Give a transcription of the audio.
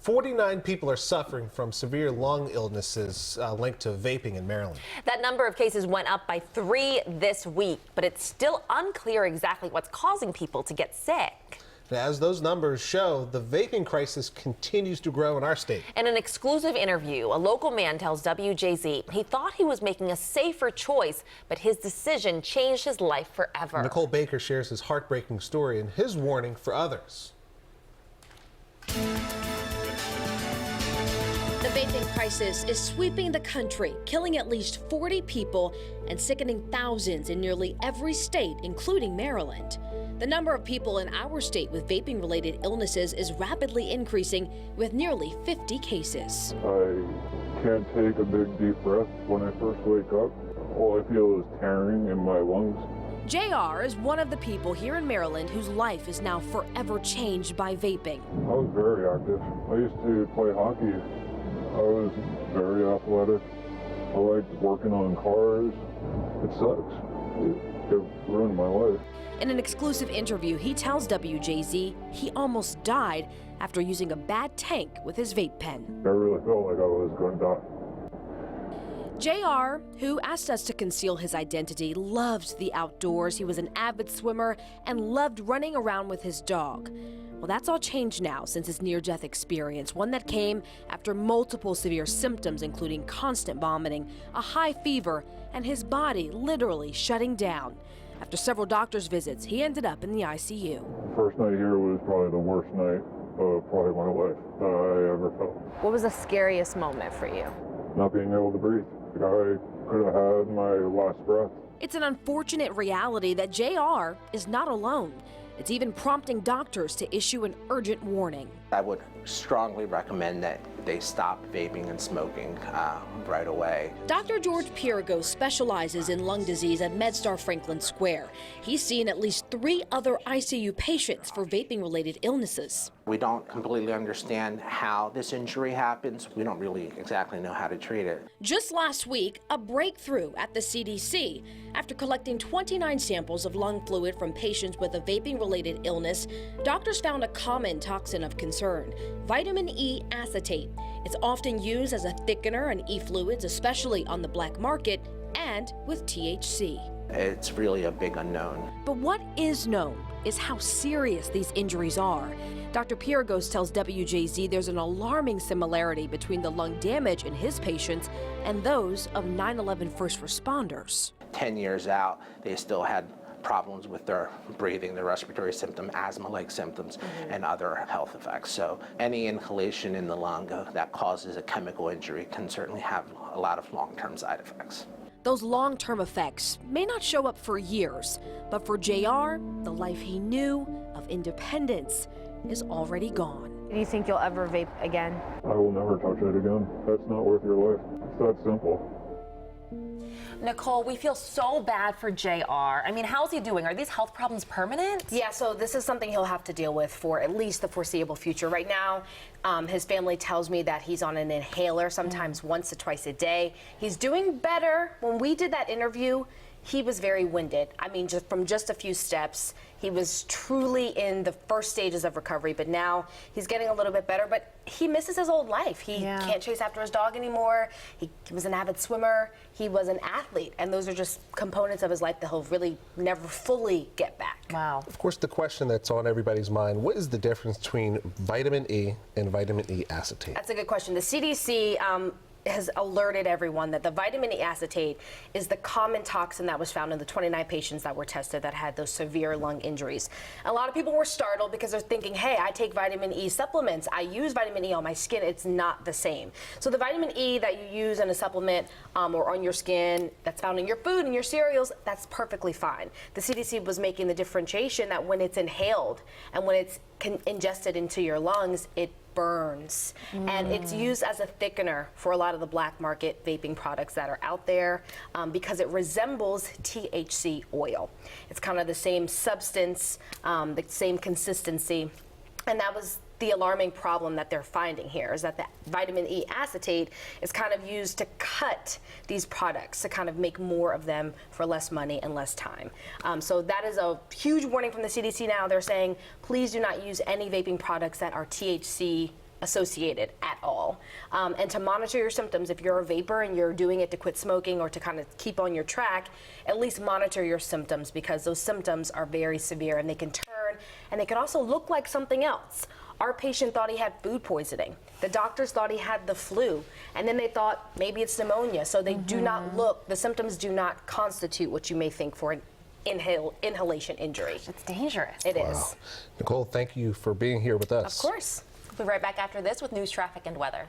49 people are suffering from severe lung illnesses linked to vaping in Maryland. That number of cases went up by 3 this week, but it's still unclear exactly what's causing people to get sick. As those numbers show, the vaping crisis continues to grow in our state. In an exclusive interview, a local man tells WJZ he thought he was making a safer choice, but his decision changed his life forever. Nicole Baker shares his heartbreaking story and his warning for others. The vaping crisis is sweeping the country, killing at least 40 people and sickening thousands in nearly every state, including Maryland. The number of people in our state with vaping-related illnesses is rapidly increasing, with nearly 50 cases. I can't take a big deep breath when I first wake up. All I feel is tearing in my lungs. JR is one of the people here in Maryland whose life is now forever changed by vaping. I was very active. I used to play hockey. I was very athletic. I liked working on cars. It sucks. It ruined my life. In an exclusive interview, he tells WJZ he almost died after using a bad tank with his vape pen. I really felt like I was going to die. JR, who asked us to conceal his identity, loved the outdoors. He was an avid swimmer and loved running around with his dog. Well, that's all changed now since his near-death experience, one that came after multiple severe symptoms, including constant vomiting, a high fever, and his body literally shutting down. After several doctor's visits, he ended up in the ICU. The first night here was probably the worst night of probably my life that I ever felt. What was the scariest moment for you? Not being able to breathe. I could have had my last breath. It's an unfortunate reality that JR is not alone. It's even prompting doctors to issue an urgent warning. I would strongly recommend that they stop vaping and smoking right away. Dr. George Piragos specializes in lung disease at MedStar Franklin Square. He's seen at least 3 other ICU patients for vaping-related illnesses. We don't completely understand how this injury happens. We don't really exactly know how to treat it. Just last week, a breakthrough at the CDC. After collecting 29 samples of lung fluid from patients with a vaping-related illness, doctors found a common toxin of concern, vitamin E acetate. It's often used as a thickener in e-fluids, especially on the black market, and with THC. It's really a big unknown. But what is known is how serious these injuries are. Dr. Piragos tells WJZ there's an alarming similarity between the lung damage in his patients and those of 9/11 first responders. 10 years out, they still had problems with their breathing, their respiratory symptom, asthma-like symptoms, and other health effects. So any inhalation in the lung that causes a chemical injury can certainly have a lot of long-term side effects. Those long-term effects may not show up for years, but for JR, the life he knew of independence is already gone. Do you think you'll ever vape again? I will never touch it again. That's not worth your life. It's that simple. Nicole, we feel so bad for JR. I mean, how's he doing? Are these health problems permanent? Yeah, so this is something he'll have to deal with for at least the foreseeable future. Right now, his family tells me that he's on an inhaler sometimes once or twice a day. He's doing better. When we did that interview, he was very winded. I mean, just from just a few steps, he was truly in the first stages of recovery, but now he's getting a little bit better, but he misses his old life. He can't chase after his dog anymore. He was an avid swimmer. He was an athlete, and those are just components of his life that he'll really never fully get back. Wow. Of course, the question that's on everybody's mind, what is the difference between vitamin E and vitamin E acetate? That's a good question. The CDC has alerted everyone that the vitamin E acetate is the common toxin that was found in the 29 patients that were tested that had those severe lung injuries. A lot of people were startled because they're thinking, hey, I take vitamin E supplements. I use vitamin E on my skin. It's not the same. So the vitamin E that you use in a supplement or on your skin that's found in your food and your cereals, that's perfectly fine. The CDC was making the differentiation that when it's inhaled and when it's ingested into your lungs, it burns. And it's used as a thickener for a lot of the black market vaping products that are out there because it resembles THC oil. It's kind of the same substance, the same consistency, and that was the alarming problem that they're finding here, is that the vitamin E acetate is kind of used to cut these products, to kind of make more of them for less money and less time. So that is a huge warning from the CDC now. They're saying, please do not use any vaping products that are THC associated at all. And to monitor your symptoms, if you're a vapor and you're doing it to quit smoking or to kind of keep on your track, at least monitor your symptoms, because those symptoms are very severe and they can turn and they can also look like something else. Our patient thought he had food poisoning. The doctors thought he had the flu, and then they thought maybe it's pneumonia. So they do not look, the symptoms do not constitute what you may think for an inhalation injury. It's dangerous. It is. Nicole, thank you for being here with us. Of course. We'll be right back after this with news, traffic, and weather.